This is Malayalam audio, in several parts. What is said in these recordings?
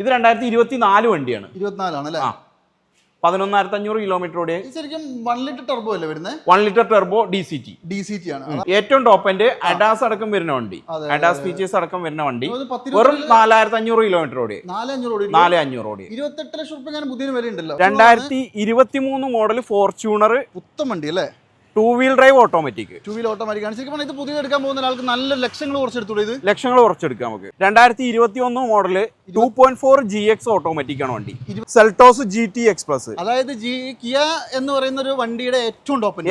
ഇത് 2024 വണ്ടിയാണ്. 24 ആണ് അല്ലേ? 11,500 കിലോമീറ്റർ ഓടിയ. ശരിക്കും 1 ലിറ്റർ ടർബോ അല്ലേ വരുന്നത്? 1 ലിറ്റർ ടർബോ DCT ആണ്. ഏറ്റവും ടോപ്പ് എൻഡ് അഡാസ് അടക്കം വരുന്ന വണ്ടി, അഡാസ് ഫീച്ചേഴ്സ് അടക്കം വരുന്ന വണ്ടി. വെറും 4,500 കിലോമീറ്റർ ഓടി. 4,500 ഓടി. 28 ലക്ഷം രൂപ പുതിയ വില ഉണ്ടല്ലോ. 2023 മോഡൽ ഫോർച്യൂണർ പുത്തൻ വണ്ടി അല്ലേ? 2 wheel drive automatic. 2 wheel automatic ആണ്. ശരിക്കും ഇത് പുതിയ എടുക്കാൻ പോകുന്ന ആൾക്ക് നല്ല ലക്ഷങ്ങൾ കുറച്ചെടുത്തൂടെ? ഇത് ലക്ഷങ്ങൾ കുറച്ചെടുക്കാം നമുക്ക്. 2021 മോഡല് 2.4 GX ഓട്ടോമാറ്റിക് ആണ് വണ്ടി. Seltos GT express. അതായത് കിയ എന്ന് പറയുന്ന ഒരു വണ്ടിയുടെ ഏറ്റവും ടോപ്പ്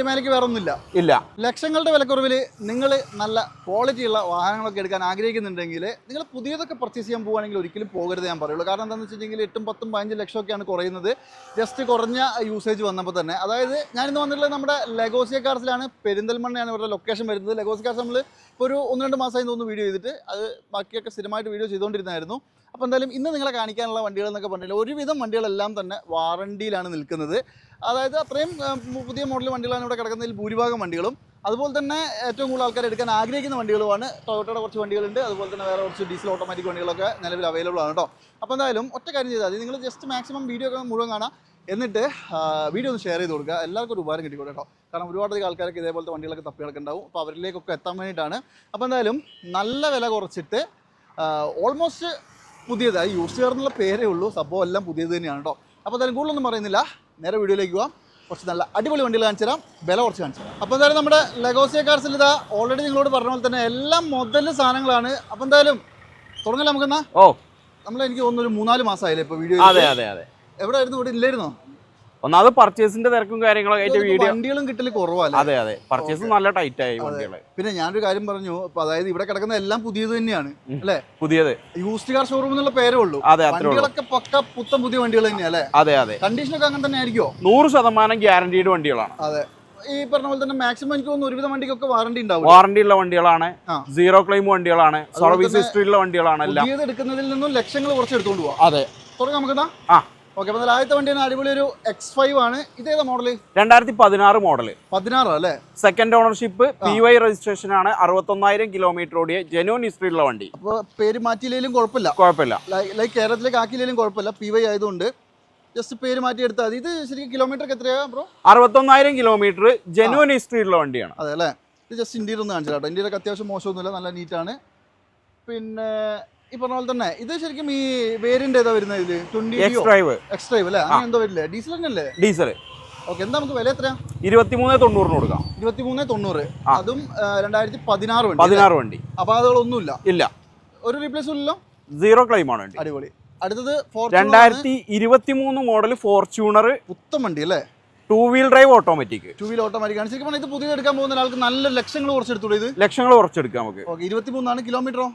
മേലേക്ക് വേറെ ഒന്നുമില്ല. ഇല്ല. ലക്ഷങ്ങളുടെ വിലക്കുറവിൽ നിങ്ങൾ നല്ല ക്വാളിറ്റി ഉള്ള വാഹനങ്ങളൊക്കെ എടുക്കാൻ ആഗ്രഹിക്കുന്നുണ്ടെങ്കിൽ നിങ്ങൾ പുതിയതൊക്കെ പർച്ചേസ് ചെയ്യാൻ പോകുകയാണെങ്കിൽ ഒരിക്കലും പോകരുത് ഞാൻ പറയുള്ളൂ. കാരണം എന്താണെന്ന് വെച്ചിട്ടുണ്ടെങ്കിൽ 8, 10, 15 ലക്ഷമൊക്കെയാണ് കുറയുന്നത് ജസ്റ്റ് കുറഞ്ഞ യൂസേജ് വന്നപ്പോൾ തന്നെ. അതായത് ഞാനിന്ന് വന്നിട്ടുള്ളത് നമ്മുടെ ലെഗോസിയ കാർസിലാണ്. പെരിന്തൽമണ്ണയാണ് ഇവരുടെ ലൊക്കേഷൻ വരുന്നത്. ലെഗോസിയ കാർസ് നമ്മൾ ഇപ്പോൾ ഒരു 1-2 മാസമായി തോന്നുന്നു വീഡിയോ ചെയ്തിട്ട്, അത് ബാക്കിയൊക്കെ സ്ഥിരമായിട്ട് വീഡിയോ ചെയ്തുകൊണ്ടിരുന്നായിരുന്നു. അപ്പോൾ എന്തായാലും ഇന്ന് നിങ്ങളെ കാണിക്കാനുള്ള വണ്ടികൾ എന്നൊക്കെ പറഞ്ഞാൽ ഒരുവിധം വണ്ടികളെല്ലാം തന്നെ വാറണ്ടിയിലാണ് നിൽക്കുന്നത്. അതായത് അത്രയും പുതിയ മോഡൽ വണ്ടികളാണ് ഇവിടെ കിടക്കുന്നതിൽ ഭൂരിഭാഗം വണ്ടികളും. അതുപോലെ തന്നെ ഏറ്റവും കൂടുതൽ ആൾക്കാർ എടുക്കാൻ ആഗ്രഹിക്കുന്ന വണ്ടികളുമാണ്. ടൊയോട്ടയുടെ കുറച്ച് വണ്ടികളുണ്ട്, അതുപോലെ തന്നെ വേറെ കുറച്ച് ഡീസൽ ഓട്ടോമാറ്റിക് വണ്ടികളൊക്കെ നിലവിൽ അവൈലബിൾ ആണ് കേട്ടോ. അപ്പോൾ എന്തായാലും ഒറ്റ കാര്യം ചെയ്താൽ മതി, നിങ്ങൾ ജസ്റ്റ് മാക്സിമം വീഡിയോ ഒക്കെ മുഴുവൻ കാണാം, എന്നിട്ട് വീഡിയോ ഒന്ന് ഷെയർ ചെയ്ത് കൊടുക്കുക. എല്ലാവർക്കും ഒരു ഉപകാരം കിട്ടിക്കോട്ടെ കേട്ടോ. കാരണം ഒരുപാടധികം ആൾക്കാർക്ക് ഇതേപോലത്തെ വണ്ടികളൊക്കെ തപ്പികളൊക്കെ ഉണ്ടാവും. അപ്പോൾ അവരിലേക്കൊക്കെ എത്താൻ വേണ്ടിയിട്ടാണ്. അപ്പോൾ എന്തായാലും നല്ല വില കുറച്ചിട്ട് ഓൾമോസ്റ്റ് പുതിയതായി യൂസ് ചെയ്യാറുള്ള പേരേ ഉള്ളൂ, സംഭവം എല്ലാം പുതിയത് തന്നെയാണ് കേട്ടോ. അപ്പോൾ എന്തായാലും കൂടുതലൊന്നും പറയുന്നില്ല, നേരെ വീഡിയോയിലേക്ക് പോകാം. കുറച്ച് നല്ല അടിപൊളി വണ്ടികൾ കാണിച്ചു തരാം, വില കുറച്ച് കാണിച്ചു തരാം. അപ്പോൾ എന്തായാലും നമ്മുടെ ലെഗോസിയ കാർസിൽ ഇതാ ഓൾറെഡി നിങ്ങളോട് പറഞ്ഞ പോലെ തന്നെ എല്ലാം മുതൽ സാധനങ്ങളാണ്. അപ്പോൾ എന്തായാലും തുടങ്ങല നമുക്കെന്നാ. എനിക്ക് തോന്നുന്നു ഒരു 3-4 മാസമായില്ലേ ഇപ്പോൾ വീഡിയോ. എവിടെ ആയിരുന്നു? ഇവിടെ ഇല്ലായിരുന്നോ? ഒന്നാമത് പർച്ചേസിന്റെ തിരക്കും കാര്യങ്ങളൊക്കെ ആയിട്ട് വീഡിയോ വണ്ടികളും കിട്ടൽ കുറവല്ലേ? അതെ പർച്ചേസ് നല്ല ടൈറ്റ് ആയി വണ്ടികള്. പിന്നെ ഞാനൊരു കാര്യം പറഞ്ഞു, അതായത് ഇവിടെ കിടക്കുന്ന എല്ലാം പുതിയത് തന്നെയാണ് അല്ലേ? പുതിയത് യൂസ്ഡ് കാർ ഷോറൂം എന്നുള്ള പേരേ ഉള്ളൂ. വണ്ടികളൊക്കെ പക്ക പുത്തൻ പുതിയ വണ്ടികൾ തന്നെയല്ലേ? അതെ കണ്ടീഷനൊക്കെ അങ്ങനെ തന്നെ ആയിരിക്കോ? 100% ഗ്യാരണ്ടീഡ് വണ്ടികളാണ്. അതെ, ഈ പറഞ്ഞ പോലെ തന്നെ മാക്സിമം എനിക്ക് തോന്നുന്നു ഒരുവിധ വണ്ടിക്കൊക്കെ വാറണ്ടി ഉണ്ടാവും. വാറണ്ടി ഉള്ള വണ്ടികളാണ്, 0 ക്ലെയിം വണ്ടികളാണ്, സർവീസ് ഹിസ്റ്ററി ഉള്ള വണ്ടികളാണ്. എല്ലാം പുതിയത് എടുക്കുന്നതിൽ നിന്നും ലക്ഷങ്ങൾ കുറച്ച് എടുത്തുകൊണ്ട് പോവാം. അതെ, തുടങ്ങാം നമുക്കെന്നാ. ഓക്കെ, അപ്പോൾ ആദ്യത്തെ വണ്ടിയാണ് അടിപൊളി ഒരു X5 ആണ്. ഇതേതാ മോഡല്? 2016 മോഡല്. 16 അല്ലേ? സെക്കൻഡ് ഓണർഷിപ്പ്, PY രജിസ്ട്രേഷൻ ആണ്. 61,000 കിലോമീറ്റർ ഓടിയ ജെന്യൂൻ ഹിസ്റ്ററി ഉള്ള വണ്ടി. അപ്പോൾ പേര് മാറ്റിയില്ലെങ്കിലും കുഴപ്പമില്ല, ലൈക്ക് കേരളത്തിലേക്ക് ആക്കിയില്ലെങ്കിലും കുഴപ്പമില്ല. PY ആയതുകൊണ്ട് ജസ്റ്റ് പേര് മാറ്റി എടുത്താൽ മതി. ഇത് ശരിക്കും കിലോമീറ്റർ എത്രയാണ് ബ്രോ? 61,000 കിലോമീറ്റർ ജെന്യൂൻ ഹിസ്റ്ററി ഉള്ള വണ്ടിയാണ്. അതെ അല്ലേ? ഇത് ജസ്റ്റ് ഇന്റീരിയർ ഒന്ന് കാണിച്ചു കേട്ടോ. ഇന്റീരിയർ അത്യാവശ്യം മോശമൊന്നുമില്ല, നല്ല നീറ്റാണ്. പിന്നെ ഈ പറഞ്ഞ പോലെ തന്നെ ഇത് ശരിക്കും ഈ വേരിയന്റ് ഏതാ വരുന്നത്? ഇത് X ഡ്രൈവ് അല്ലേ? അങ്ങനെ എന്തോ വരില്ലേ? ഡീസൽ തന്നെയല്ലേ? ഡീസൽ. ഓക്കെ, എന്താ നമുക്ക് വില എത്രയാ? 23,90 കൊടുക്കാം. 23,90. അതും 2016 വണ്ടി. അപാകതകളൊന്നുമില്ല. ഇല്ല. ഒരു റീപ്ലേസും ഇല്ലല്ലോ? 0 ക്ലെയിം ആണ് വണ്ടി. അടിപൊളി. അടുത്തത് 2023 മോഡൽ ഫോർച്യൂണർ പുത്തൻ വണ്ടി അല്ലേ? 2 wheel drive automatic. 2 wheel automatic ആണ്. ശരിക്കും ഇത് പുതിയ എടുക്കാൻ പോകുന്ന ആൾക്ക് നല്ല ലക്ഷങ്ങൾ കുറച്ചെടുത്തൂടെ? ഇത് ലക്ഷങ്ങൾ കുറച്ചെടുക്കാം നമുക്ക്. 23 കിലോമീറ്ററോ?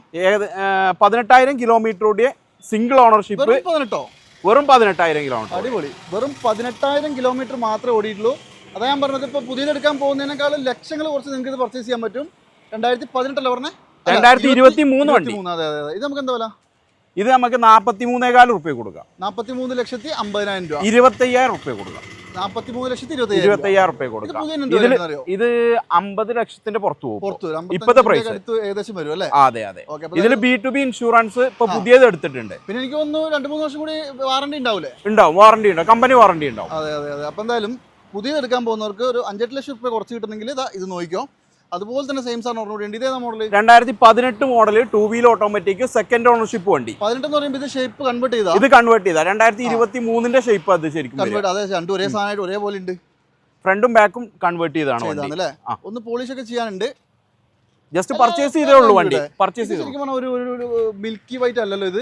18,000 കിലോമീറ്റർ ഓടിയ സിംഗിൾ ഓണർഷിപ്പ്. 18? വെറും 18,000 കിലോമീറ്റർ. അടിപൊളി. വെറും 18,000 കിലോമീറ്റർ മാത്രമേ ഓടിയിട്ടുള്ളൂ. അതാ ഞാൻ പറഞ്ഞത്, ഇപ്പോൾ പുതിയതെടുക്കാൻ പോകുന്നതിനേക്കാളും ലക്ഷങ്ങൾ കുറച്ച് നിങ്ങൾക്ക് ഇത് പർച്ചേസ് ചെയ്യാൻ പറ്റും. 2018 പറഞ്ഞേ? 2023 വണ്ടി. അതെ. ഇത് നമുക്ക് എന്താ വില? ഇത് നമുക്ക് 43,000 രൂപ കൊടുക്കാം. 43,50,000 രൂപ. 25,000 രൂപ കൊടുക്കാം. 43,25,000 രൂപ കൊടുക്കാം. ഇത് 50 ലക്ഷത്തിന്റെ പുറത്തു പോകും ഇപ്പോഴത്തെ പ്രൈസ് ഏകദേശം വരും അല്ലേ? അതെ. ഇതിൽ B2B ഇൻഷുറൻസ് ഇപ്പൊ പുതിയത് എടുത്തിട്ടുണ്ട്. പിന്നെ എനിക്ക് തോന്നുന്നു 2-3 വർഷം കൂടി വാറണ്ടി ഉണ്ടാവില്ലേ? ഉണ്ടാവും, വാറണ്ടി ഉണ്ടാവും, കമ്പനി വാറണ്ടി ഉണ്ടാവും. അതെ. അപ്പൊ എന്തായാലും പുതിയത് എടുക്കാൻ പോകുന്നവർക്ക് ഒരു 5-8 ലക്ഷം രൂപ കുറച്ച് കിട്ടുന്നെങ്കിൽ ഇത് നോക്കിക്കോ. അതുപോലെ തന്നെ സെയിം സാറിന് ഓർമ്മ. ഇതേതാ model? 2018 model 2 wheel automatic second ownership വണ്ടി. 18 എന്ന് പറയുമ്പോൾ ഇത് ഷേപ്പ് കൺവേർട്ട് ചെയ്താ? ഇത് കൺവേർട്ട് ചെയ്താ 2023 ഷേപ്പ്. അത് ശരിക്കും അതെ, രണ്ടും ഒരേ സാധനമായിട്ട് ഒരേപോലെ ഉണ്ട്. ഫ്രണ്ടും ബാക്കും കൺവേർട്ട് ചെയ്താണ് അല്ലേ? ഒന്ന് പോളിഷ് ഒക്കെ ചെയ്യാനുണ്ട്. ജസ്റ്റ് പർച്ചേസ് ചെയ്തേ ഉള്ളൂ വണ്ടി. പർച്ചേസ് ചെയ്തു. ഒരു മിൽക്കി വൈറ്റ് അല്ലല്ലോ ഇത്?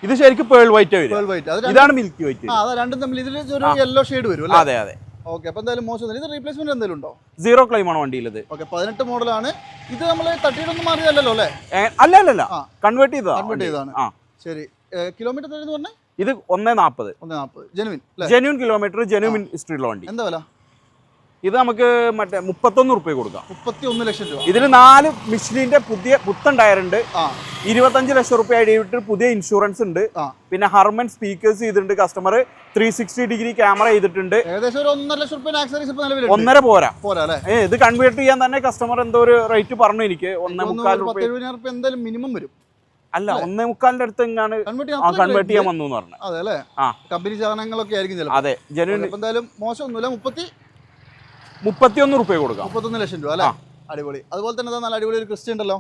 ഇത് ശരിക്കും പേൾ വൈറ്റ് വരും. ഇതാണ് മിൽക്കി വൈറ്റ്. രണ്ടും തമ്മിൽ ഇതിൽ ഒരു യെല്ലോ ഷെയ്ഡ് വരും. അതെ. ഓക്കെ, അപ്പോൾ എന്തായാലും മോശം. ഇത് റീപ്ലേസ്മെന്റ് എന്തെങ്കിലും ഉണ്ടോ? 0 ക്ലെയിം ആണ് വണ്ടിയിലത്. ഓക്കെ, 18 മോഡലാണ്. ഇത് നമ്മൾ തട്ടിയിട്ടൊന്നും മാറിയതല്ലോ അല്ലേ? അല്ല, കൺവേർട്ട് ചെയ്തതാണ്. ശരി. കിലോമീറ്റർ എന്ന് പറഞ്ഞാൽ ഇത് 140 ജെന്യൂൻ കിലോമീറ്റർ, ജെന്യൂൻ ഹിസ്റ്ററി ഉള്ള വണ്ടി. എന്താ വില? ഇത് നമുക്ക് 31 രൂപ കൊടുക്കാം. 31 ലക്ഷം രൂപ. ഇതിൽ 4 മിഷ്ലിന്റെ പുത്തൻ ടയർ ഉണ്ട്. 25 ലക്ഷം രൂപ ആയിട്ട് പുതിയ ഇൻഷുറൻസ് ഉണ്ട്. പിന്നെ ഹർമൻ സ്പീക്കേഴ്സ് ചെയ്തിട്ടുണ്ട്. കസ്റ്റമർ 360 ഡിഗ്രി ക്യാമറ ചെയ്തിട്ടുണ്ട്. ഏകദേശം ഒരു 1.5 ലക്ഷം രൂപ ആക്സസറീസ് ഇപ്പോ നിലവിലുണ്ട്. 1.5 പോരാ അല്ലേ? ഇത് കൺവേർട്ട് ചെയ്യാൻ തന്നെ കസ്റ്റമർ എന്തോ ഒരു റേറ്റ് പറഞ്ഞു എനിക്ക്. 1.25 രൂപ എന്തായാലും മിനിമം വരും. അല്ല 1.25 അടുത്ത് എങ്ങാണ് കൺവേർട്ട് ചെയ്യാൻ വന്നു എന്ന് പറഞ്ഞു. അതെ അല്ലേ? കമ്പനി സാധനങ്ങളൊക്കെ ആയിരിക്കും ചിലപ്പോൾ. അതെ, ജനുവൻ എന്തായാലും മോശമൊന്നുമില്ല. 31 രൂപ കൊടുക്കാം. 31 ലക്ഷം രൂപ അല്ലേ? അടിപൊളി. അതുപോലെ തന്നെ നല്ല അടിപൊളി ഒരു ക്രിസ്റ്റ ഉണ്ടല്ലോ,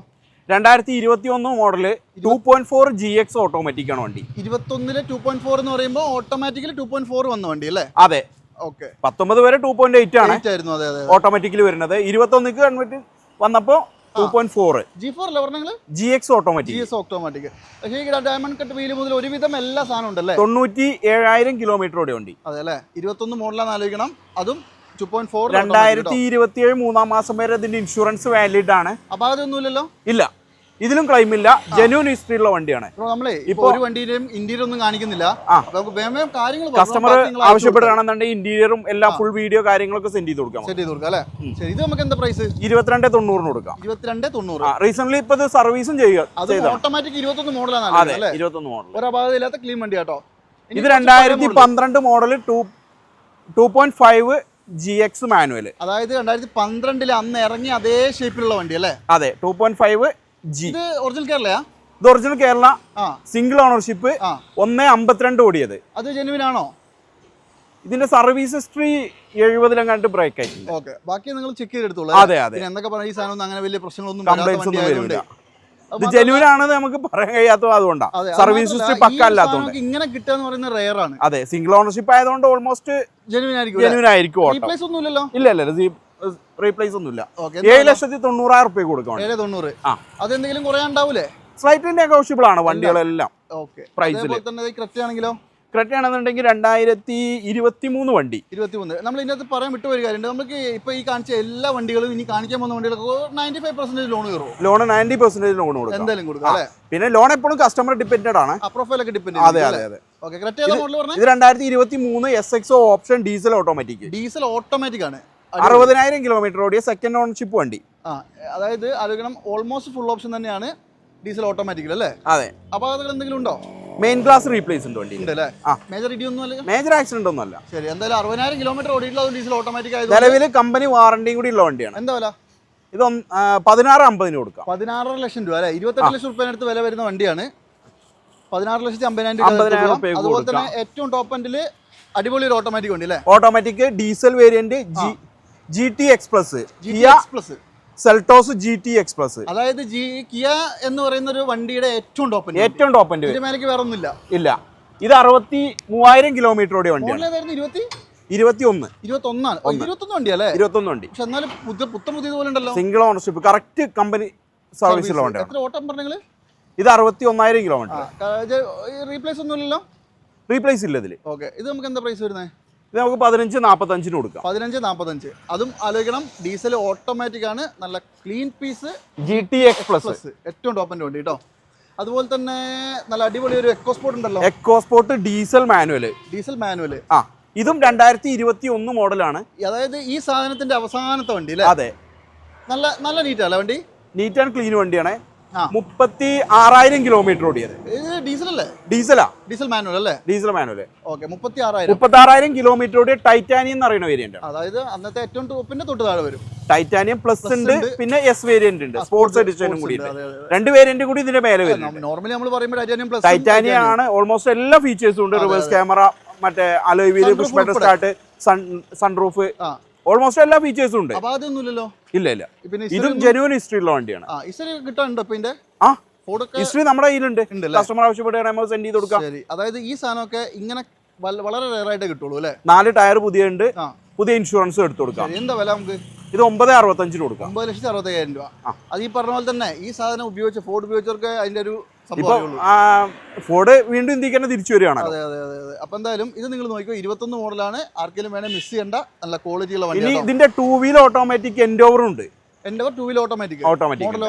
2021 മോഡല് 2.4 GX ഓട്ടോമാറ്റിക് ആണ് വണ്ടി. 21 2.4 എന്ന് പറയുമ്പോൾ ഓട്ടോമാറ്റിക്കലി 2.4 വന്ന വണ്ടി അല്ലേ? അതെ. ഓക്കെ. 19 വരെ 2.8 ആണ് ഓട്ടോമാറ്റിക്കലി വരുന്നത്. 21 കൺവേർട്ട് വന്നപ്പോ 2.4 G4 അല്ലേ പറഞ്ഞത്? GX automatic. GX automatic. പക്ഷേ ഈ ഡയമണ്ട് കട്ട് വീല് മുതൽ ഒരുവിധം എല്ലാ സാധനം ഉണ്ടല്ലേ? 97,000 കിലോമീറ്റർ ഓടിയ വണ്ടി. അതെ അല്ലേ? 21 മോഡലാന്ന് ആലോചിക്കണം. അതും 2.4. 2027 3-ാം മാസം വരെ ഇതിന്റെ ഇൻഷുറൻസ് വാലിഡ് ആണ്. അപ്പൊ അതൊന്നുമില്ലല്ലോ? ഇല്ല, ഇതിലും ക്ലെയിം ഇല്ല. ജെന്യൂൻ ഹിസ്റ്ററി ഉള്ള വണ്ടിയാണ്. നമ്മളെ ഇപ്പൊ ഒരു വണ്ടിയുടെയും ഇന്റീരിയർ ഒന്നും കാണിക്കുന്നില്ല. കാര്യങ്ങൾ കസ്റ്റമർ ആവശ്യപ്പെടുകയാണെന്നുണ്ടെങ്കിൽ ഇന്റീരിയറും എല്ലാ ഫുൾ വീഡിയോ കാര്യങ്ങളൊക്കെ സെൻഡ് ചെയ്ത് കൊടുക്കാം. സെൻഡ് ചെയ്ത് കൊടുക്കാം അല്ലേ? ശരി. ഇത് നമുക്ക് എന്താ പ്രൈസ്? 22,90 കൊടുക്കാം. 22,90. റീസെന്റ് ഇപ്പൊ ഇത് സർവീസും ചെയ്യുക. ഓട്ടോമാറ്റിക് 21 മോഡലാണ്. അതെ, 21 മോഡൽ. ഒരു അപാകതയില്ലാത്ത ക്ലീൻ വണ്ടി കേട്ടോ. ഇത് 2012 മോഡൽ 2.5 GX മാനുവൽ. അതായത് 2012 അന്ന് ഇറങ്ങി അതേ ഷേപ്പിലുള്ള വണ്ടി അല്ലേ? അതെ, 2.5 G. ഇത് ഒറിജിനൽ കേരളയാ? ഇത് ഒറിജിനൽ കേരള, സിംഗിൾ ഓണർഷിപ്പ്, 1.52 ഓടിയത്. അത് ജെനുവിൻ ആണോ? ഇതിന്റെ സർവീസ് ഹിസ്റ്ററി 70 ബ്രേക്ക് ആയിട്ടുണ്ട്. ഓക്കെ, ബാക്കി നിങ്ങൾ ചെക്ക് ചെയ്തെടുത്തോളൂ. അതെ അതെ. എന്തൊക്കെ പറഞ്ഞ ഈ സാധനം അങ്ങനെ വലിയ പ്രശ്നങ്ങളൊന്നും കംപ്ലൈന്റ്സ് ഒന്നും വരില്ല. ഇത് ജെനുവിൻ ആണെന്ന് നമുക്ക് പറയാൻ കഴിയാത്തത് അതുകൊണ്ടാണ്. സർവീസ് ഹിസ്റ്ററി പക്ക അല്ലാത്തതുകൊണ്ട് ഇങ്ങനെ കിട്ടുക എന്ന് പറയുന്നത് റെയർ ആണ്. അതെ, സിംഗിൾ ഓണർഷിപ്പ് ആയതുകൊണ്ട് ഓൾമോസ്റ്റ് ജെനുവിൻ ആയിരിക്കും. റീപ്ലേസ് ഒന്നുമില്ലല്ലോ? ഇല്ല, റീപ്ലേസ് ഒന്നുമില്ല. 7,90,000 കൊടുക്കണം. 7,90. അതെന്തെങ്കിലും കുറയാണ്ടാവൂലേ? സ്ലൈറ്റ്ലി നെഗോഷ്യബിൾ ആണ് വണ്ടികളെല്ലാം. പ്രൈസിൽ ക്രെറ്റ ആണെങ്കിലോ? ക്രെറ്റ ആണെന്നുണ്ടെങ്കിൽ 2023 വണ്ടി. 23. നമ്മൾ ഇതിനകത്ത് പറയാൻ വിട്ടു ഒരു കാര്യമുണ്ട്. നമുക്ക് ഇപ്പൊ ഈ കാണിച്ച എല്ലാ വണ്ടികളും ഇനി കാണിക്കാൻ പോകുന്ന വണ്ടികൾക്ക് 95% ലോൺ കയറും. ലോൺ 90% ലോൺ കൊടുക്കും. എന്തായാലും കൊടുക്കും അല്ലേ? പിന്നെ ലോൺ എപ്പോഴും കസ്റ്റമർ ഡിപ്പെൻഡഡ് ആണ്. പ്രൊഫൈലൊക്കെ ഡിപ്പെൻഡ്. അതെ അതെ അതെ. ഓക്കെ. ക്രെറ്റ ഏതാ മോഡൽ പറഞ്ഞത്? ഇത് 2023 SXO option diesel automatic. Diesel automatic ആണ്. 60,000 കിലോമീറ്റർ ഓടിയ സെക്കൻഡ് ഓണർഷിപ്പ് വണ്ടി. അതായത് ആലോചിക്കണം, ഓൾമോസ്റ്റ് ഫുൾ ഓപ്ഷൻ തന്നെയാണ് ഡീസൽ ഓട്ടോമാറ്റിക് അല്ലേ? അതെ. അപകടങ്ങൾ എന്തെങ്കിലും ഉണ്ടോ? മെയിൻ ക്ലാസ് റീപ്ലേസ് ഉണ്ട് വണ്ടി. മേജർ ഇടി ഒന്നും അല്ല, മേജർ ആക്സിഡന്റ് ഒന്നും അല്ല. ശരി. എന്തായാലും 60,000 കിലോമീറ്റർ ഓടിയിട്ടുള്ള ഡീസൽ ഓട്ടോമാറ്റിക് ആയത് നിലവിൽ കമ്പനി വാറണ്ടിയും കൂടി ഉള്ള വണ്ടിയാണ്. എന്താ വില? ഇത് 16,50 കൊടുക്കാം. 16 ലക്ഷം രൂപ അല്ലേ? 28 ലക്ഷം രൂപ അടുത്ത് വില വരുന്ന വണ്ടിയാണ്. 16,50,000 രൂപ. അതുപോലെ തന്നെ ഏറ്റവും ടോപ്പ് എൻഡിൽ അടിപൊളി ഒരു ഓട്ടോമാറ്റിക് വണ്ടി അല്ലേ? Automatic diesel variant GT X+, Seltos GT X+. അതായത് കിയ എന്ന് പറയുന്ന ഒരു വണ്ടിയുടെ ഏറ്റവും ടോപ്പ് എൻഡ് മേലേക്ക് വേറെ ഒന്നുമില്ല. ഇല്ല. ഇത് 63,000 കിലോമീറ്റർ ഓടിയ വണ്ടിയാണ്. 21 വണ്ടി അല്ലേ? 21 വണ്ടി. പക്ഷെ എന്നാലും പുത്തൻ പുതിയതുപോലെ ഉണ്ടല്ലോ. സിംഗിൾ ഓണർഷിപ്പ്, കറക്റ്റ് കമ്പനി സർവീസുള്ള വണ്ടിയാണ്. എത്ര ഓട്ടം പറഞ്ഞെങ്കിൽ? ഇത് 61,000 കിലോമീറ്റർ. റീപ്ലേസ് ഒന്നുമില്ലല്ലോ? റീപ്ലേസ് ഇല്ല ഇതിൽ. ഓക്കെ. ഇത് നമുക്ക് എന്താ പ്രൈസ് വരുന്നത്? ഇത് നമുക്ക് 15,45 കൊടുക്കാം. 15,45. അതും ആലോചിക്കണം, ഡീസൽ ഓട്ടോമാറ്റിക് ആണ്. നല്ല ക്ലീൻ പീസ് GT X+, ഏറ്റവും ടോപ്പ് എൻഡ് വണ്ടി കേട്ടോ. അതുപോലെ തന്നെ നല്ല അടിപൊളി ഒരു എക്കോസ്പോർട്ട് ഉണ്ടല്ലോ. EcoSport diesel manual. ഇതും 2021 മോഡലാണ്. അതായത് ഈ സാധനത്തിന്റെ അവസാനത്തെ വണ്ടി അല്ലേ? അതെ. നല്ല നീറ്റ് അല്ലേ വണ്ടി? നീറ്റ് ആൻഡ് ക്ലീൻ വണ്ടിയാണ്. 36,000 കിലോമീറ്റർ ഓടിയത്. ഡീസൽ അല്ലേ? ഡീസൽ മാനുവൽ അല്ലേ? Diesel manual. ഓക്കെ. 36,000. 36,000 കിലോമീറ്റർ ഓടിയ ടൈറ്റാനിയം എന്ന് പറയുന്ന വേരിയന്റ്. അതായത് അന്നത്തെ ഏറ്റവും ടോപ്പിന്റെ തൊട്ട് താഴെ വരും. ടൈറ്റാനിയം പ്ലസ് ഉണ്ട്, പിന്നെ S വേരിയന്റ് ഉണ്ട്, സ്പോർട്സ് എഡിഷനും കൂടി ഉണ്ട്. 2 വേരിയന്റ് കൂടി ഇതിന്റെ മേലെ വരും. നോർമലി നമ്മൾ പറയുമ്പോൾ ടൈറ്റാനിയം ആണ്. ഓൾമോസ്റ്റ് എല്ലാ ഫീച്ചേഴ്സും ഉണ്ട്. റിവേഴ്സ് ക്യാമറ, മറ്റേ alloy wheel, push button start, sunroof, almost എല്ലാ ഫീച്ചേഴ്സും ഉണ്ട്. ഇല്ല. ഇതും ജെന്യുവൻ ഹിസ്റ്ററി ഉള്ള വണ്ടിയാണ്. ഹിസ്റ്ററി നമ്മുടെ കയ്യിലുണ്ട്. കസ്റ്റമർ ആവശ്യപ്പെടുകയാണെങ്കിൽ സെൻഡ് ചെയ്ത് കൊടുക്കാം. അതായത് ഈ സാധനമൊക്കെ ഇങ്ങനെ വളരെ റെയർ ആയിട്ട് കിട്ടുള്ളൂ അല്ലേ? 4 ടയർ പുതിയ ഉണ്ട്, പുതിയ ഇൻഷുറൻസ് എടുത്തു കൊടുക്കാം. എന്താ വില നമുക്ക്? ഇത് 9,65 കൊടുക്കാം. 9,65,000 രൂപ. അത് ഈ പറഞ്ഞ പോലെ തന്നെ ഈ സാധനം ഉപയോഗിച്ച ഫോർഡ് ഉപയോഗിച്ചവർക്ക് അതിന്റെ ഒരു ഫോർഡ് വീണ്ടും ഇന്ത്യക്ക് തന്നെ തിരിച്ചു വരികയാണ്. അതെ. അപ്പൊ എന്തായാലും ഇത് നിങ്ങൾ നോക്കിയോ, 21 മോഡലാണ്. ആർക്കെങ്കിലും വേണേ മിസ് ചെയ്യേണ്ട നല്ല ക്വാളിറ്റിയുള്ള വണ്ടി. ഇതിന്റെ 2 വീൽ ഓട്ടോമാറ്റിക് എൻഡോവർ ഉണ്ട്. Endeavour 2 wheel automatic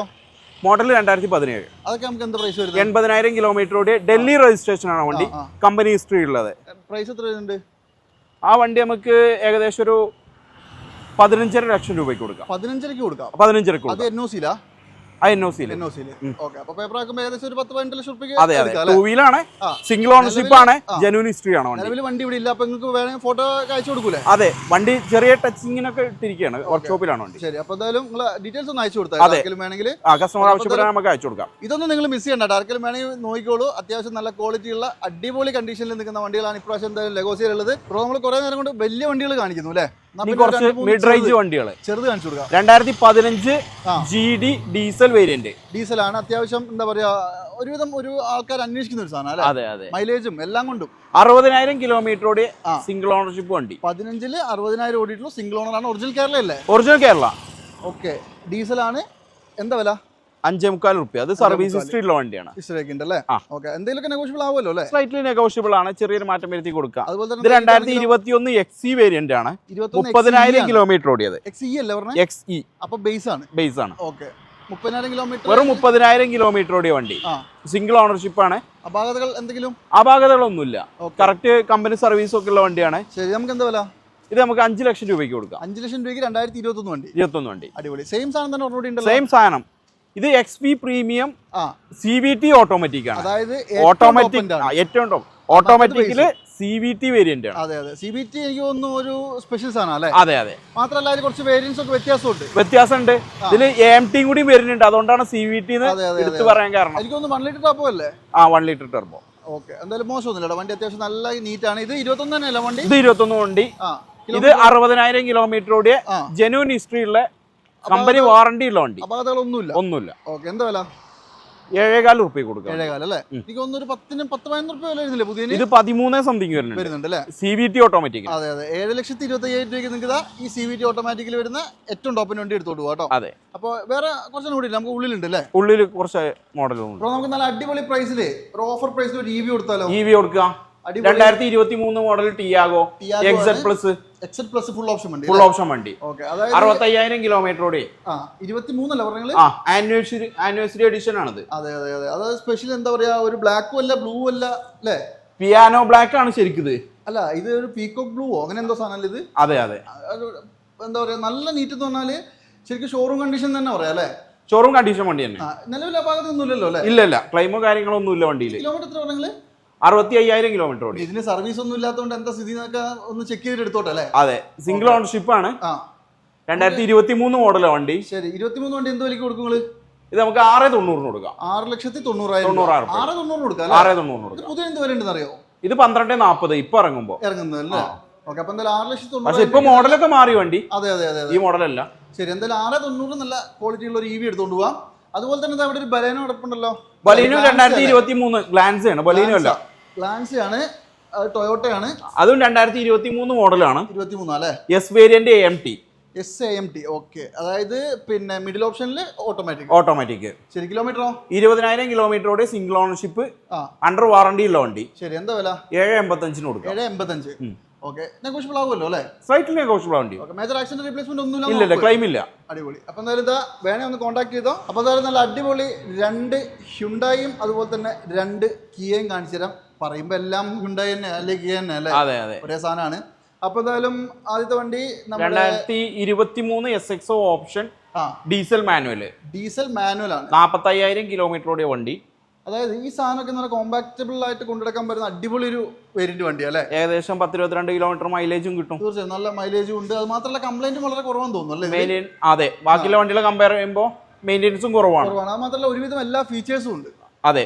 model 2017. അതൊക്കെ നമുക്ക് എന്താ പ്രൈസ് വരുന്നത്? 80,000 കിലോമീറ്റർ ഓടിയ ഡൽഹി രജിസ്ട്രേഷൻ ആണ് വണ്ടി. കമ്പനി ഹിസ്റ്ററി ഉള്ളത്. പ്രൈസ് എത്ര വരുന്നുണ്ട്? ആ വണ്ടി നമുക്ക് ഏകദേശം ഒരു 15.5 ലക്ഷം രൂപയ്ക്ക് കൊടുക്കാം. 15 കൊടുക്കാം. 15 അത് NOC ലാ? NOC-ല്. ഓക്കെ. അപ്പോൾ പേപ്പർ ആക്കുമ്പോൾ ഏകദേശം ഒരു 10-12 ലക്ഷം രൂപയ്ക്ക് അതെ അതെ, 2 വീലാണ്, സിംഗിൾ ഓണർഷിപ്പ് ആണ്, ജെന്യൂൻ ഹിസ്റ്ററി ആണ് വണ്ടി. നിലവിൽ വണ്ടി ഇവിടെ ഇല്ല, അപ്പോൾ നിങ്ങൾക്ക് വേണമെങ്കിൽ ഫോട്ടോ അയച്ചു കൊടുക്കൂലേ? അതെ, വണ്ടി ചെറിയ ടച്ചിങ്ങിനൊക്കെ ഇട്ടിരിക്കുകയാണ്, വർക്ക്ഷോപ്പിലാണ് വണ്ടി. ശരി, അപ്പോൾ എന്തായാലും നിങ്ങൾ ഡീറ്റെയിൽസ് ഒന്ന് അയച്ചു കൊടുത്താൽ ആർക്കെങ്കിലും വേണമെങ്കിൽ കസ്റ്റമർ ആവശ്യപ്പെട്ടാൽ നമുക്ക് അയച്ചു കൊടുക്കാം. ഇതൊന്നും നിങ്ങൾ മിസ് ചെയ്യണ്ട, ആർക്കെങ്കിലും വേണമെങ്കിൽ നോക്കിക്കോളൂ. അത്യാവശ്യം നല്ല ക്വാളിറ്റി ഉള്ള അടിപൊളി കണ്ടീഷനിൽ നിൽക്കുന്ന വണ്ടികളാണ് ഇപ്രാവശ്യം എന്തായാലും ലെഗോസിയിൽ ഉള്ളത്. ഇപ്പോൾ നമ്മൾ കുറേ നേരം കൊണ്ട് വലിയ വണ്ടികൾ കാണിക്കുന്നു അല്ലേ? കുറച്ച് മിഡ് റേഞ്ച് വണ്ടികൾ ചെറുത് കാണിച്ചു കൊടുക്കാം. 2015 GD ഡീസൽ വേരിയന്റ്. ഡീസലാണ്, അത്യാവശ്യം എന്താ പറയാ, ഒരുവിധം ഒരു ആൾക്കാർ അന്വേഷിക്കുന്ന ഒരു സാധനം അല്ലേ? അതെ. മൈലേജും എല്ലാം കൊണ്ടും 60,000 കിലോമീറ്ററോടെ സിംഗിൾ ഓണർഷിപ്പ് വണ്ടി. 15-ല് 60,000 ഓടിയിട്ടുള്ളൂ. സിംഗിൾ ഓണർ ആണ്. ഒറിജിനൽ കേരള അല്ലേ? ഒറിജിനൽ കേരള. ഓക്കെ. ഡീസലാണ്. എന്താ വില? 5.25 റുപ്യ. അത് സർവീസ് ഹിസ്റ്ററി ഉള്ള വണ്ടിയാണ്. ഹിസ്റ്ററി ഉണ്ടല്ലേ? ഓക്കെ. എന്തെങ്കിലും നെഗോഷ്യബിൾ ആവുമല്ലോ അല്ലേ? സ്ലൈറ്റ്ലി നെഗോഷ്യബിൾ ആണ്, ചെറിയൊരു മാറ്റം വരുത്തി കൊടുക്കാം. അതുപോലെ തന്നെ 2021 XE വേരിയന്റ് ആണ്, 30,000 കിലോമീറ്റർ ഓടിയത്. XE അല്ലേ പറഞ്ഞത്? XE. അപ്പോൾ ബേസ് ആണ്. ഓക്കെ. 30,000 കിലോമീറ്റർ, വെറും 30,000 കിലോമീറ്റർ ഓടിയ വണ്ടി. സിംഗിൾ ഓണർഷിപ്പ് ആണ്. അപാകതകൾ എന്തെങ്കിലും? അപാകതകളൊന്നുമില്ല, കറക്റ്റ് കമ്പനി സർവീസ് ഒക്കെ ഉള്ള വണ്ടിയാണ്. ശരി, നമുക്ക് എന്താ വില? ഇത് നമുക്ക് 5 ലക്ഷം രൂപയ്ക്ക് കൊടുക്കാം. 5 ലക്ഷം രൂപയ്ക്ക് 2021 വണ്ടി. 21 വണ്ടി. അടിപൊളി. സെയിം സാധനം തന്നെ ഓൾറെഡി ഉണ്ടല്ലോ. സെയിം സാധനം. ഇത് XP പ്രീമിയം CVT ഓട്ടോമാറ്റിക് ആണ്. അതായത് ഓട്ടോമാറ്റിക് ഏറ്റവും ടോപ്പ് ഓട്ടോമാറ്റിക്കില് CVT വേരിയന്റ് ആണ്. അതെ. CVT എനിക്ക് തോന്നുന്നു ഒരു സ്പെഷ്യൽ സാധനം അല്ലേ? അതെ. മാത്രമല്ല അതിൽ കുറച്ച് വേരിയൻസ് ഒക്കെ വ്യത്യാസമുണ്ട്. ഇതില് AMT കൂടി വരുന്നുണ്ട്, അതുകൊണ്ടാണ് CVT എടുത്ത് പറയാൻ കാരണം. എനിക്ക് തോന്നുന്നു 1 ലിറ്റർ ടർബോ അല്ലേ? 1 ലിറ്റർ ടർബോ. ഓക്കെ. എന്തായാലും മോശമൊന്നുമില്ല, വണ്ടി അത്യാവശ്യം നല്ല നീറ്റാണ്. ഇത് 21 തന്നെയല്ല വണ്ടി? ഇത് 21 വണ്ടി. ഇത് 60,000 കിലോമീറ്റർ ഓടിയ ജെന്യൂൻ ഹിസ്റ്ററി ഉള്ള കമ്പനി വാറണ്ടി ഉള്ള വണ്ടി. ഒന്നുമില്ല. ഓക്കെ. എന്താ വില? 7.25 റുപ്യ കൊടുക്കാം. 7.25 അല്ലേ? എനിക്ക് തോന്നുന്നു ഒരു 10-15 റുപ്യ വില വരുന്നില്ലേ പുതിയ? ഇത് 13 സംതിങ് വരുന്നുണ്ട് അല്ലേ? CVT automatic. അതെ. 7,25,000 രൂപയ്ക്ക് നിങ്ങൾക്ക് ഈ CVT ഓട്ടോമാറ്റിക്കിൽ വരുന്ന ഏറ്റവും ടോപ്പിന് വണ്ടി എടുത്തോട്ട് പോകാം കേട്ടോ. അതെ. അപ്പോൾ വേറെ കുറച്ചും കൂടി നമുക്ക് ഉള്ളിലുണ്ട് അല്ലേ? ഉള്ളിൽ കുറച്ച് മോഡലുണ്ട്. അപ്പോൾ നമുക്ക് നല്ല അടിപൊളി പ്രൈസിൽ ഒരു ഓഫർ പ്രൈസിൽ ഒരു EV കൊടുത്താലോ? EV കൊടുക്കാം. 2023 model Tiago XZ plus full option വണ്ടി. ഓക്കെ. അതായത് 65,000 കിലോമീറ്റർ ഓടി. 23 അല്ല പറഞ്ഞത്? ആനിവേഴ്സറി എഡിഷൻ ആണത്. അതെ. അതായത് സ്പെഷ്യൽ എന്താ പറയാ, ഒരു ബ്ലാക്കും അല്ല ബ്ലൂ അല്ല അല്ലേ? പിയാനോ ബ്ലാക്ക് ആണ് ശരിക്കും. അല്ല, ഇത് ഒരു പീകോക്ക് ബ്ലൂവോ അങ്ങനെ എന്തോ സാധനം ഇത്. അതെ. എന്താ പറയാ, നല്ല നീറ്റ് എന്ന് പറഞ്ഞാല് ശരിക്കും ഷോറൂം കണ്ടീഷൻ തന്നെ പറയാം അല്ലേ? ഷോറൂം കണ്ടീഷൻ വണ്ടി തന്നെ. നിലവിൽ അപാകത്തൊന്നും ഇല്ലല്ലോ അല്ലേ? ഇല്ല, ക്ലൈമോ കാര്യങ്ങളൊന്നും ഇല്ല വണ്ടിയിൽ. കിലോമീറ്റർ എത്ര പറഞ്ഞാൽ? 65,000 കിലോമീറ്റർ ഓടി. ഇതിന് സർവീസ് ഒന്നും ഇല്ലാത്തതുകൊണ്ട് എന്താ സ്ഥിതി എന്നൊക്കെ ഒന്ന് ചെക്ക് ചെയ്തിട്ട് എടുത്തോട്ടെ അല്ലേ? അതെ. സിംഗിൾ ഓണർഷിപ്പ് ആണ്. 2023 മോഡലാണ് വണ്ടി. ശരി. 23 വണ്ടി എന്ത് വിലക്ക് കൊടുക്കും നിങ്ങൾ? ഇത് നമുക്ക് 6,90,000 കൊടുക്കാം. 6,90,000 കൊടുക്കാം. 6,90,000 പുതിയ എന്ത് വില ഉണ്ടെന്ന് അറിയോ? ഇത് 12.40 ഇപ്പൊ ഇറങ്ങുന്നതല്ലേ? ഓക്കെ. അപ്പൊ എന്തായാലും 6,90,000. പക്ഷെ ഇപ്പൊ മോഡലൊക്കെ മാറി വണ്ടി. അതെ. ഈ മോഡലല്ല. ശരി. എന്തായാലും 6,90,000 നല്ല ക്വാളിറ്റി ഉള്ള ഒരു EV എടുത്തോണ്ട് പോവാം. അതുപോലെ തന്നെ അവിടെ ഒരു ബലേനോ കിടപ്പുണ്ടല്ലോ. ബലേനോ 2023 ഗ്ലാൻസ് ആണ്. ബലേനോ അല്ല, ഗ്ലാൻസ് ആണ്. ടൊയോട്ടയാണ്. അതും 2023 മോഡലാണ്. 23 അല്ലേ? S variant AMT. ഓക്കെ. അതായത് പിന്നെ മിഡിൽ ഓപ്ഷനിൽ ഓട്ടോമാറ്റിക്. ശരി. കിലോമീറ്ററോ? 20,000 കിലോമീറ്ററോടെ സിംഗിൾ ഓണർഷിപ്പ്, അണ്ടർ വാറണ്ടി ഉള്ള വണ്ടി. ശരി. എന്താ വില? 7.85 കൊടുക്കാം. 7.85. ഓക്കെ. നെഗോഷ്യബിൾ ആവുമല്ലോ അല്ലേ? സ്ലൈറ്റ്ലി നെഗോഷ്യബിൾ വണ്ടി. മേജർ ആക്സിഡന്റ് റീപ്ലേസ്മെന്റ് ഒന്നുമില്ല? ഇല്ല, ക്ലെയിം ഇല്ല. അടിപൊളി. അപ്പോൾ എന്തായാലും ഇതാ വേണേ ഒന്ന് കോൺടാക്ട് ചെയ്തോ. അപ്പോൾ എന്തായാലും നല്ല അടിപൊളി 2 ഹ്യുണ്ടായും അതുപോലെ തന്നെ 2 കിയയും കാണിച്ചു തരാം. പറയുമ്പോൾ എല്ലാം ഹ്യുണ്ടായി തന്നെ അല്ലെ, കിയ തന്നെ അല്ലേ? അതെ. ഒരേ സാധനമാണ്. അപ്പോൾ എന്തായാലും ആദ്യത്തെ വണ്ടി 2023 SXO ഓപ്ഷൻ ഡീസൽ മാനുവൽ ആണ്. 45,000 കിലോമീറ്റർ ഓടിയ വണ്ടി. അതായത് ഈ സാധനമൊക്കെ നല്ല കോമ്പാക്റ്റബിൾ ആയിട്ട് കൊണ്ടുനടക്കാൻ പറ്റുന്ന അടിപൊളി ഒരു വേരിയന്റ് വണ്ടി അല്ലേ? ഏകദേശം 10-22 കിലോമീറ്റർ മൈലേജും കിട്ടും. തീർച്ചയായും നല്ല മൈലേജും ഉണ്ട്. അത് മാത്രമല്ല കംപ്ലൈന്റും വളരെ കുറവാന്ന് തോന്നുന്നു അല്ലേ? അതെ. ബാക്കിയുള്ള വണ്ടികളെ കമ്പയർ ചെയ്യുമ്പോൾ മെയിൻ്റെനൻസും കുറവാണ്. അത് മാത്രമല്ല ഒരുവിധം എല്ലാ ഫീച്ചേഴ്സും ഉണ്ട്. അതെ.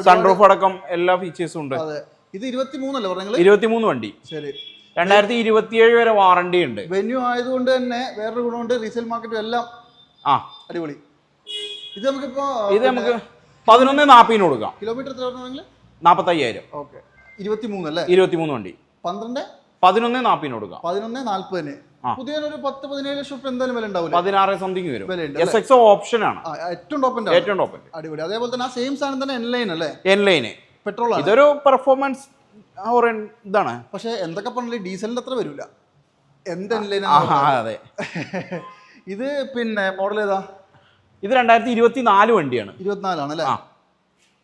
സൺറൂഫ് അടക്കം എല്ലാ ഫീച്ചേഴ്സും ഉണ്ട്. അതെ. ഇത് 23 അല്ലേ പറഞ്ഞത്? 23 വണ്ടി. ശരി. 2027 വരെ വാറണ്ടി ഉണ്ട്. വെന്യൂ ആയതുകൊണ്ട് തന്നെ വേറൊരു ഗുണമുണ്ട്, റീസെയിൽ മാർക്കറ്റും എല്ലാം അടിപൊളി. ഇത് നമുക്ക് 11.40 കൊടുക്കാം. കിലോമീറ്റർ എത്ര പറഞ്ഞെങ്കിൽ? 45,000. ഓക്കെ. 23 അല്ലേ? 23 വണ്ടി. 11.40 കൊടുക്കാം. 11.40. പുതിയ ഒരു 10-17 ലക്ഷം രൂപ എന്തായാലും വില ഉണ്ടാവില്ല. 16 സംതിങ് വരും. SXO ഓപ്ഷൻ ആണ്. ഏറ്റവും ടോപ്പ്. അടിപൊളി. അതേപോലെ തന്നെ ആ സെയിം സാധനം തന്നെ N-Line അല്ലേ? N-Line പെട്രോൾ ആണ്. ഇതൊരു പെർഫോമൻസ് ഇതാണ്. പക്ഷെ എന്തൊക്കെ പറഞ്ഞാലും ഡീസലിന്റെ അത്ര വരില്ല. എന്ത് N-Line? അതെ. ഇത് പിന്നെ മോഡൽ ഏതാ? ഇത് 2024 വണ്ടിയാണ്. 24 ആണല്ലേ?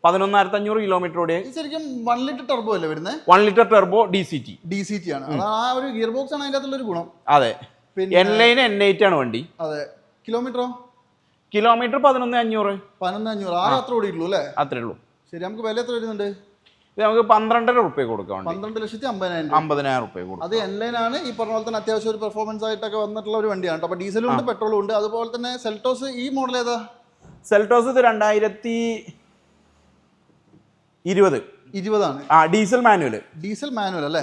11,500 കിലോമീറ്റർ ഓടിയ. ശരിക്കും 1 ലിറ്റർ ടർബോ അല്ലേ വരുന്നത്? 1 ലിറ്റർ ടർബോ DCT ആണ്. ആ ഒരു ഗിയർ ബോക്സ് ആണ് അതിന്റെ അകത്തുള്ള ഒരു ഗുണം. അതെ. N-Line N8 ആണ് വണ്ടി. അതെ. കിലോമീറ്ററോ? കിലോമീറ്റർ 11,500. 11,500 ആ അത്ര ഓടിയിട്ടുള്ളൂ അല്ലേ? അത്രേ ഉള്ളൂ. ശരി, നമുക്ക് വില എത്ര വരുന്നുണ്ട്? ഇത് നമുക്ക് 12,500 റുപ്യ കൊടുക്കാം. 12,50,000 റുപ്യ കൊടുക്കും. അത് എൻലൈൻ ആണ്. ഈ പറഞ്ഞ പോലെ തന്നെ അത്യാവശ്യം ഒരു പെർഫോമൻസ് ആയിട്ടൊക്കെ വന്നിട്ടുള്ള ഒരു വണ്ടിയാണ്. അപ്പോൾ ഡീസലും ഉണ്ട്, പെട്രോളും ഉണ്ട്. അതുപോലെ തന്നെ സെൽറ്റോസ് ഈ മോഡൽ ഏതാ? സെൽറ്റോസ് ഇത് 2020 ആണ്. ഡീസൽ മാനുവൽ അല്ലേ?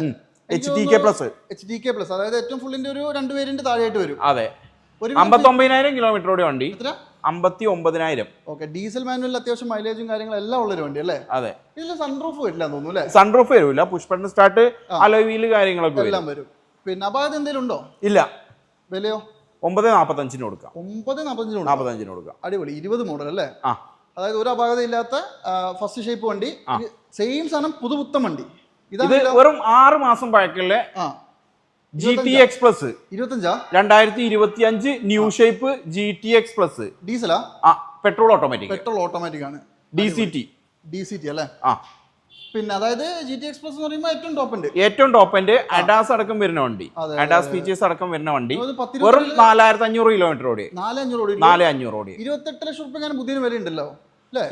HDK+. അതായത് ഏറ്റവും ഫുള്ളിന്റെ ഒരു 2 വേരിയന്റ് താഴെയായിട്ട് വരും. അതെ. 59,000 കിലോമീറ്ററോടെ വണ്ടി. എത്ര? 59,000. ഓക്കെ. ഡീസൽ മാനുവൽ അത്യാവശ്യം മൈലേജും കാര്യങ്ങളും എല്ലാം ഉള്ളൊരു വണ്ടി അല്ലേ? അതെ. ഇതിൽ സൺറൂഫ് വരില്ല തോന്നുന്നു അല്ലേ? സൺറൂഫ് വരില്ല. Push button start, alloy wheel കാര്യങ്ങളൊക്കെ എല്ലാം വരും. പിന്നെ അപാകത എന്തെങ്കിലും ഉണ്ടോ? ഇല്ല. വിലയോ? 9,45 കൊടുക്കാം. 9,45 കൊടുക്കാം. അടിപൊളി. 20 മോഡൽ അല്ലേ? അതായത് ഒരു അപാകത ഇല്ലാത്ത ഫസ്റ്റ് ഷേപ്പ് വണ്ടി. സെയിം സാധനം, പുതുപുത്തൻ വണ്ടി. ഇത് വെറും 6 മാസം പഴക്കമുള്ള GTX plus 2025 new shape GTX plus. ഡീസലാ? പെട്രോൾ ഓട്ടോമാറ്റിക് ആണ്. DCT അല്ലേ? പിന്നെ അതായത് GTX പ്ലസ് എന്ന് പറയുമ്പോൾ ഏറ്റവും ടോപ്പ് എൻഡ് അഡാസ് അടക്കം വരുന്ന വണ്ടി, അഡാസ് ഫീച്ചേഴ്സ് അടക്കം വരുന്ന വണ്ടി. വെറും 4,500 കിലോമീറ്റർ ഓടി. 4,500 ഓടി. 28 ലക്ഷം റുപ്യ പുതിയ വില ഉണ്ടല്ലോ.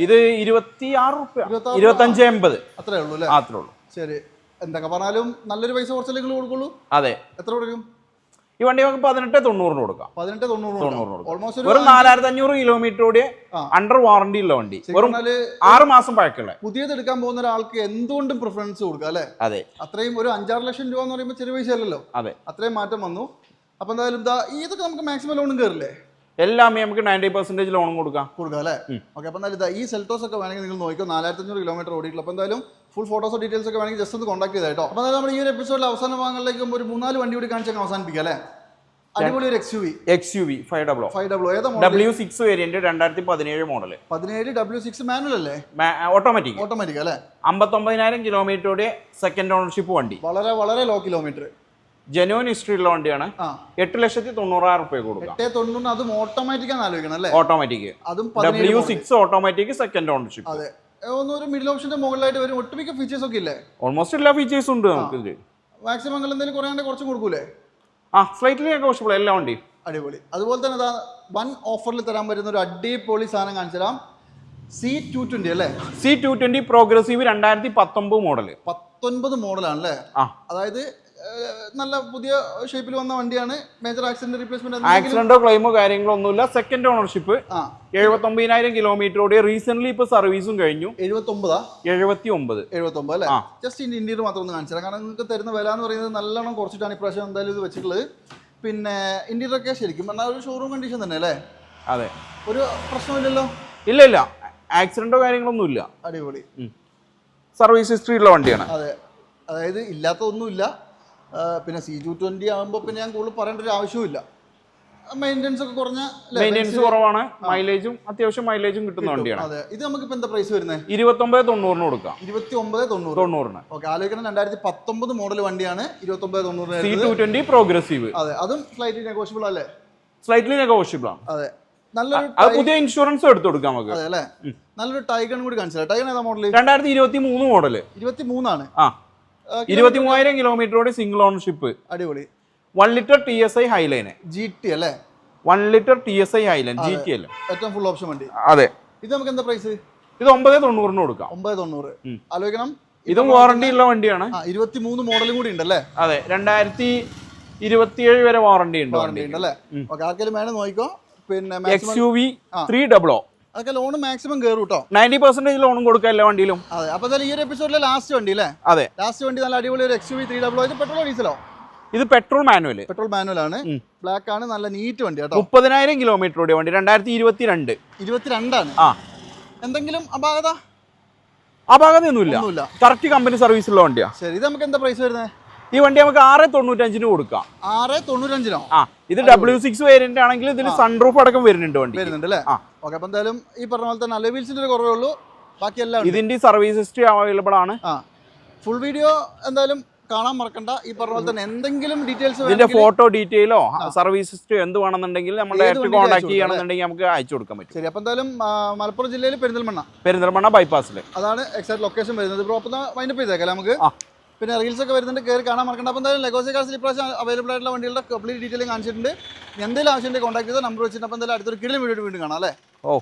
ഇത് 26 റുപ്യ, 25,80 അത്രേ ഉള്ളൂ അല്ലേ? അത്രേ ഉള്ളൂ. ശരി, എന്തൊക്കെ പറഞ്ഞാലും നല്ലൊരു പൈസ കുറച്ചല്ലേ കൊടുക്കുള്ളൂ. അതെ. എത്ര കൊടുക്കും ഈ വണ്ടി? നമുക്ക് 18,90 കൊടുക്കാം. 18,90 ഓൾമോസ്റ്റ് വെറും 4,500 കിലോമീറ്റർ ഓടിയ അണ്ടർ വാറണ്ടി ഉള്ള വണ്ടി. വെറും 6 മാസം പഴക്കമുള്ള. പുതിയത് എടുക്കാൻ പോകുന്ന ഒരാൾക്ക് എന്തുകൊണ്ടും പ്രിഫറൻസ് കൊടുക്കുക അല്ലേ? അതെ. അത്രയും ഒരു 5-6 ലക്ഷം രൂപ എന്ന് പറയുമ്പോൾ ചെറിയ പൈസ അല്ലല്ലോ. അതെ. അത്രയും മാറ്റം വന്നു. അപ്പൊ എന്തായാലും ഇതൊക്കെ നമുക്ക് മാക്സിമം ലോണും കയറില്ലേ? എല്ലാം നമുക്ക് 90% ലോണും കൊടുക്കാം അല്ലേ? ഓക്കെ. അപ്പൊ എന്തായാലും ഈ സെൽറ്റോസ് ഒക്കെ വേണമെങ്കിൽ നിങ്ങൾ നോക്കിയോ. 4,500 കിലോമീറ്റർ ഓടിയിട്ടുള്ളൂ. അപ്പൊ എന്തായാലും ഫുൾ ഫോട്ടോസോ ഡീറ്റെയിൽസ് ഒക്കെ വേണമെങ്കിൽ ജസ്റ്റ് ഒന്ന് കോൺടാക്ട് ചെയ്തായിട്ടോ. അപ്പൊ നമ്മൾ ഈ ഒരു എപ്പിസോഡിൽ അവസാന ഭാഗങ്ങളിലേക്ക് ഒരു 3-4 വണ്ടി കൂടി കാണിച്ചാൽ അവസാനിപ്പിക്കാം അല്ലേ? അടിപൊളി ഒരു XUV 500 ഏതാ model? W6 variant 2017 model. 17 W6 manual അല്ലേ? ഓട്ടോമാറ്റിക് അല്ലേ? 59,000 കിലോമീറ്ററുടെ സെക്കൻഡ് ഓണർഷിപ്പ് വണ്ടി. വളരെ വളരെ ലോ കിലോമീറ്റർ. ജെനുവൻ ഹിസ്റ്ററി ഉള്ള വണ്ടിയാണ്. 8,90,000 റുപ്യ കൊടുക്കാം. 8,90,000. അതും ഓട്ടോമാറ്റിക് ആണ് ആലോചിക്കണം അല്ലേ? ഓട്ടോമാറ്റിക്. അതും W6 ഓട്ടോമാറ്റിക് സെക്കൻഡ് ഓണർഷിപ്പ്. അതെ. ഒരു മിഡിൽ ഓപ്ഷന്റെ മുകളിലായിട്ട് വരും. ഒട്ടുമിക്ക ഫീച്ചേഴ്സ് ഒക്കെ ഇല്ലേ? ഓൾമോസ്റ്റ് എല്ലാ ഫീച്ചേഴ്സും ഉണ്ട് നമുക്ക്. മാക്സിമം എന്തെങ്കിലും കുറയാണ്ട് കുറച്ച് കൊടുക്കൂലേ? സ്ലൈറ്റ്ലി നെഗോഷ്യബിൾ എല്ലാ വണ്ടി. അടിപൊളി. അതുപോലെ തന്നെ വൺ ഓഫറിൽ തരാൻ പറ്റുന്ന ഒരു അടിപൊളി സാധനം കാണിച്ചു തരാം. C220 അല്ലേ? C220 progressive 2019 model. 19 മോഡലാണല്ലേ? അതായത് നല്ല പുതിയ ഷേപ്പിൽ വന്ന വണ്ടിയാണ്. മേജർ ആക്സിഡന്റോ ക്ലെയിമോ കാര്യങ്ങളോ ഒന്നുമില്ല. Second ownership. 79,000 കിലോമീറ്റർ ഓടിയ. റീസെന്റ് ഇപ്പൊ സർവീസും കഴിഞ്ഞു. 79 അല്ലേ? ജസ്റ്റ് ഇന്റീരിയർ മാത്രം ഒന്ന് കാണിച്ചു തരാം. കാരണം നിങ്ങൾക്ക് തരുന്ന വില എന്ന് പറയുന്നത് നല്ലോണം കുറച്ചിട്ടാണ് ഇപ്രാവശ്യം എന്തായാലും ഇത് വെച്ചിട്ടുള്ളത്. പിന്നെ ഇന്റീരിയർ ഒക്കെ ശരിക്കും പറഞ്ഞാൽ ഒരു ഷോറൂം കണ്ടീഷൻ തന്നെ അല്ലേ? അതെ. ഒരു പ്രശ്നമില്ലല്ലോ? ഇല്ല. ആക്സിഡന്റോ കാര്യങ്ങളൊന്നും ഇല്ല. അടിപൊളി. സർവീസ് ഹിസ്റ്ററി ഉള്ള വണ്ടിയാണ്. അതെ. അതായത് ഇല്ലാത്തതൊന്നുമില്ല. പിന്നെ C220 ആകുമ്പോൾ പിന്നെ ഞാൻ കൂടുതൽ പറയേണ്ട ഒരു ആവശ്യമില്ല. മെയിൻ്റെനൻസ് ഒക്കെ കുറവാണ്. മൈലേജും അത്യാവശ്യം മൈലേജും കിട്ടുന്ന വണ്ടിയാണ്. അതെ. ഇത് നമുക്ക് ഇപ്പൊ എന്താ പ്രൈസ് വരുന്നത്? 29,90 കൊടുക്കാം. 29,90. ഓക്കെ. ആലോചിക്കണം 2019 മോഡൽ വണ്ടിയാണ്. 29,90. C220 progressive. അതെ. അതും സ്ലൈറ്റ്ലി നെഗോഷ്യബിൾ അല്ലേ? സ്ലൈറ്റ്ലി നെഗോഷ്യബിൾ ആണ്. അതെ. നല്ലൊരു പുതിയ ഇൻഷുറൻസ് എടുത്തു കൊടുക്കാം നമുക്ക്. അതെ അല്ലേ? നല്ലൊരു ടൈഗൺ കൂടി കാണിച്ചാൽ. ടൈഗൺ ഏതാ മോഡൽ? 2023 മോഡൽ. 23 ആണ്. 23,000 കിലോമീറ്ററോടെ സിംഗിൾ ഓണർഷിപ്പ്. അടിപൊളി. 1 ലിറ്റർ TSI ഹൈലൈൻ GT അല്ലേ? 1 ലിറ്റർ TSI ഹൈലൈൻ GT അല്ലേ? ഏറ്റവും ഫുൾ ഓപ്ഷൻ വണ്ടി. അതെ. ഇത് നമുക്ക് എന്താ പ്രൈസ്? ഇത് 9,90 കൊടുക്കാം. 9,90. ആലോചിക്കണം. ഇതും വാറണ്ടി ഉള്ള വണ്ടിയാണ്. 23 മോഡലും കൂടി ഉണ്ടല്ലേ? അതെ. 2027 വരെ വാറണ്ടി ഉണ്ട് അല്ലേ? ഓക്കെ. ആർക്കെങ്കിലും വേണം നോക്കിക്കോ. പിന്നെ XUV 300 അതൊക്കെ ലോൺ മാക്സിമം കയറും കേട്ടോ. 90% ലോണും കൊടുക്കാം എല്ലാ വണ്ടിയിലും. അതെ. അപ്പൊ ഈ ഒരു എപ്പിസോഡിലെ ലാസ്റ്റ് വണ്ടി അല്ലേ? അതെ. ലാസ്റ്റ് വണ്ടി നല്ല അടിപൊളി ഒരു XUV 300. ഇത് പെട്രോളോ ഡീസലോ? ഇത് പെട്രോൾ മാനുവൽ ആണ്. ബ്ലാക്ക് ആണ്. നല്ല നീറ്റ് വണ്ടി കേട്ടോ. 30,000 കിലോമീറ്റർ ഓടിയ വണ്ടി. 2022 ആണ്. എന്തെങ്കിലും അപാകതയൊന്നുമില്ല. കറക്റ്റ് കമ്പനി സർവീസ് ഉള്ള വണ്ടിയാ. ശരി. ഇത് നമുക്ക് എന്താ പ്രൈസ് വരുന്നത്? ഈ വണ്ടി നമുക്ക് 6,95 കൊടുക്കാം. 6,95. ഇത് W6 വേരിയന്റ് ആണെങ്കിൽ ഇതിന് സൺറൂഫ് അടക്കം വരുന്നുണ്ട് അല്ലേ? ഓക്കെ. അപ്പൊ എന്തായാലും ഈ പറഞ്ഞ പോലെ തന്നെ അലോയ് വീൽസിന്റെ ഒരു കുറവേ ഉള്ളൂ. ബാക്കി എല്ലാം ഇതിന്റെ സർവീസ് ഹിസ്റ്ററി അവൈലബിൾ ആണ്. ഫുൾ വീഡിയോ എന്തായാലും കാണാൻ മറക്കണ്ട. ഈ പറഞ്ഞ പോലെ തന്നെ എന്തെങ്കിലും ഡീറ്റെയിൽസ് ഇതിന്റെ ഫോട്ടോ ഡീറ്റെയിലോ സർവീസ് ഹിസ്റ്ററി എന്ത് വേണമെന്നുണ്ടെങ്കിൽ നമ്മൾ ഡയറക്റ്റ് കോൺടാക്ട് ചെയ്യണമെന്നുണ്ടെങ്കിൽ നമുക്ക് അയച്ചു കൊടുക്കാൻ പറ്റും. ശരി. അപ്പൊ എന്തായാലും മലപ്പുറം ജില്ലയിൽ പെരിന്തൽമണ്ണ ബൈപ്പാസിൽ അതാണ് എക്സാക്ട് ലൊക്കേഷൻ വരുന്നത്. ബ്രോ, അപ്പൊ വൈൻഡപ്പ് ചെയ്തേക്കാം നമുക്ക്. പിന്നെ റീൽസ് ഒക്കെ വരുന്നുണ്ട്, കയറി കാണാൻ മറക്കണ്ട. അപ്പോൾ എന്തായാലും ലെഗോസി കാർസിൽ ഇപ്രാവശ്യം അവൈലബിൾ ആയിട്ടുള്ള വണ്ടികളുടെ കംപ്ലീറ്റ് ഡീറ്റെയിലും കാണിച്ചിട്ടുണ്ട്. എന്തെങ്കിലും ആവശ്യമുണ്ടെങ്കിൽ കോൺടാക്ട് ചെയ്താൽ നമ്പർ വെച്ചിട്ട്. അപ്പോൾ എന്തായാലും അടുത്തൊരു കിടിലൻ വീഡിയോ വീണ്ടും കാണാം അല്ലേ? ഓ